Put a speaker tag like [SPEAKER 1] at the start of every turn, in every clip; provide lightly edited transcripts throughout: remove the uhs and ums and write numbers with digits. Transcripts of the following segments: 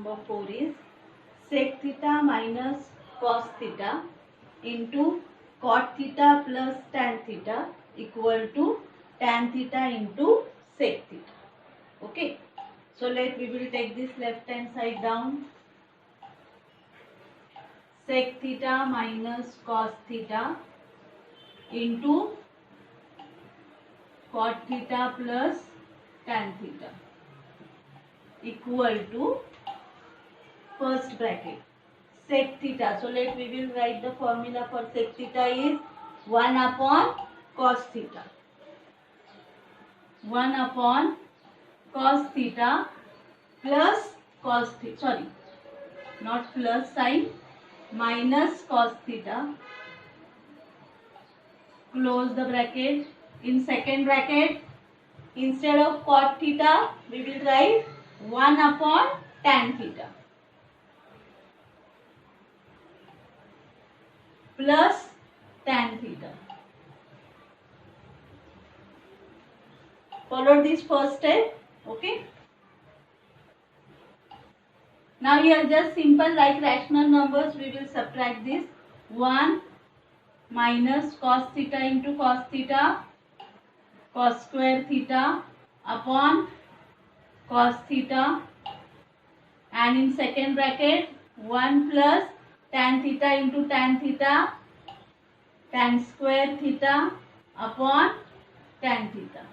[SPEAKER 1] number 4 is sec theta minus cos theta into cot theta plus tan theta equal to tan theta into sec theta. Okay. So we will take this left hand side down. Sec theta minus cos theta into cot theta plus tan theta equal to first bracket sec theta. So we will write the formula for sec theta is 1 upon cos theta. 1 upon cos theta plus cos theta, sorry, not plus sign, minus cos theta, close the bracket. In second bracket, instead of cot theta, we will write 1 upon tan theta plus tan theta. Follow this first step. Okay. Now here just simple like rational numbers, we will subtract this 1 minus cos theta into cos theta, cos square theta upon cos theta, and in second bracket 1 plus tan theta into tan theta, tan square theta upon tan theta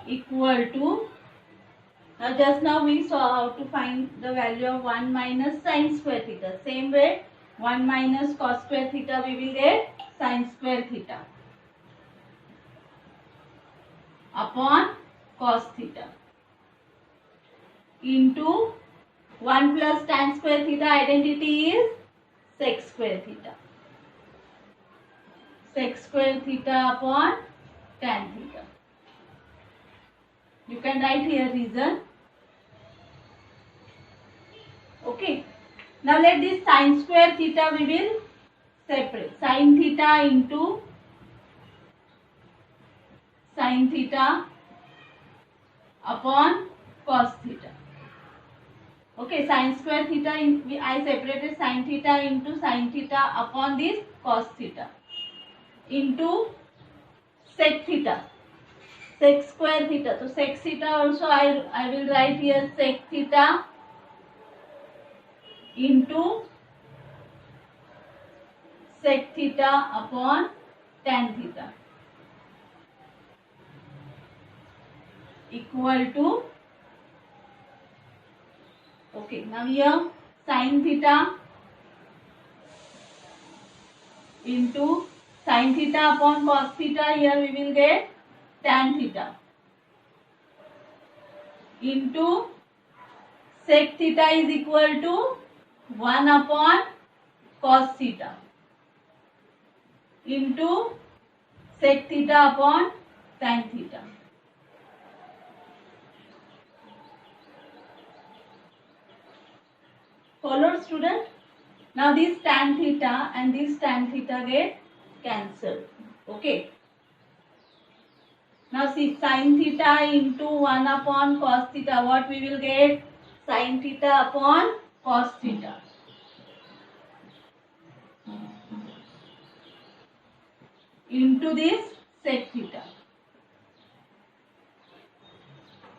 [SPEAKER 1] equal to, just now we saw how to find the value of 1 minus sin square theta. Same way 1 minus cos square theta we will get sin square theta upon cos theta into 1 plus tan square theta identity is sec square theta. Sec square theta upon tan theta. You can write here reason. Okay. Now let this sin square theta we will separate. Sin theta into sin theta upon cos theta. Okay, sin square theta, I separated sin theta into sin theta upon this cos theta into sec theta. Sec square theta. So sec theta also I will write here sec theta into sec theta upon tan theta equal to, okay, now here sin theta into sin theta upon cos theta, here we will get tan theta into sec theta is equal to 1 upon cos theta into sec theta upon tan theta. Follow student? Now this tan theta and this tan theta get cancelled. Okay. Now see sin theta into 1 upon cos theta. What we will get? Sin theta upon cos theta. Into this sec theta.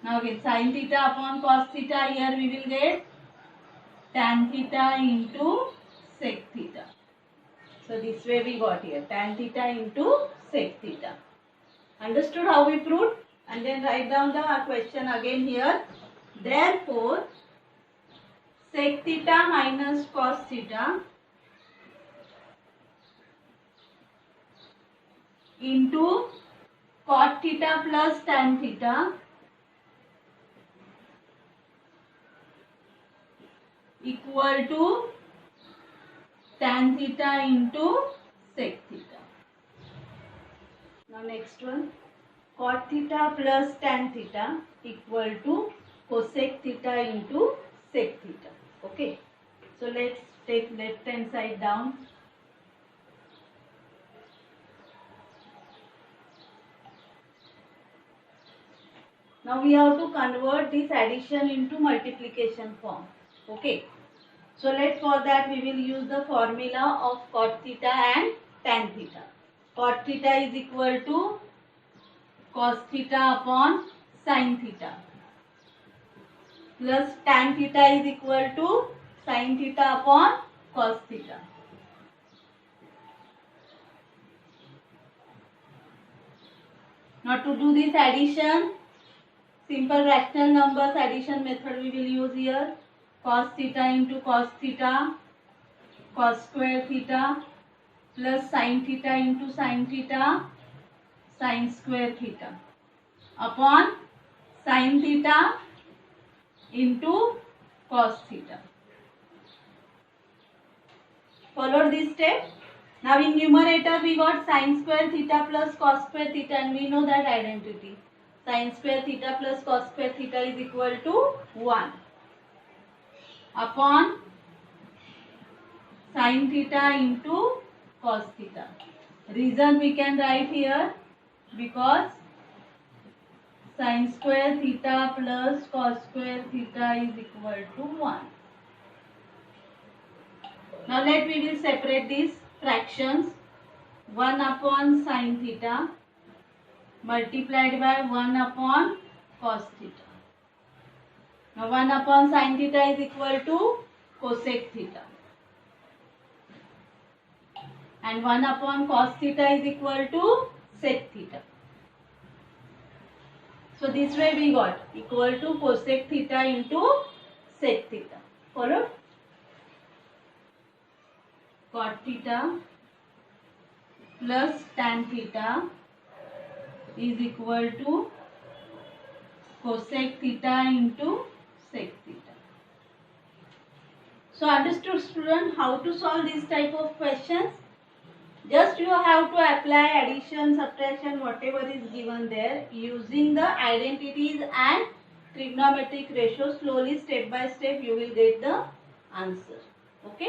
[SPEAKER 1] Now again sin theta upon cos theta. Here we will get tan theta into sec theta. So this way we got here tan theta into sec theta. Understood how we proved? And then write down the question again here. Therefore, sec theta minus cos theta into cot theta plus tan theta equal to tan theta into sec theta. Now next one, cot theta plus tan theta equal to cosec theta into sec theta. Okay. So let's take left hand side down. Now we have to convert this addition into multiplication form. Okay. So for that we will use the formula of cot theta and tan theta. Cot theta is equal to cos theta upon sin theta plus tan theta is equal to sin theta upon cos theta. Now to do this addition, simple rational numbers addition method we will use here. Cos theta into cos theta, cos square theta plus sin theta into sin theta, sin square theta upon sin theta into cos theta. Follow this step. Now in numerator we got sin square theta plus cos square theta, and we know that identity. Sin square theta plus cos square theta is equal to 1 upon sin theta into cos theta. Reason we can write here, because sin square theta plus cos square theta is equal to 1. Now we will separate these fractions. 1 upon sin theta multiplied by 1 upon cos theta. Now 1 upon sin theta is equal to cosec theta, and 1 upon cos theta is equal to sec theta. So this way we got equal to cosec theta into sec theta. Follow? Cot theta plus tan theta is equal to cosec theta into sec theta. So understood, student, how to solve this type of questions? Just you have to apply addition, subtraction, whatever is given there, using the identities and trigonometric ratios. Slowly, step by step, you will get the answer. Okay.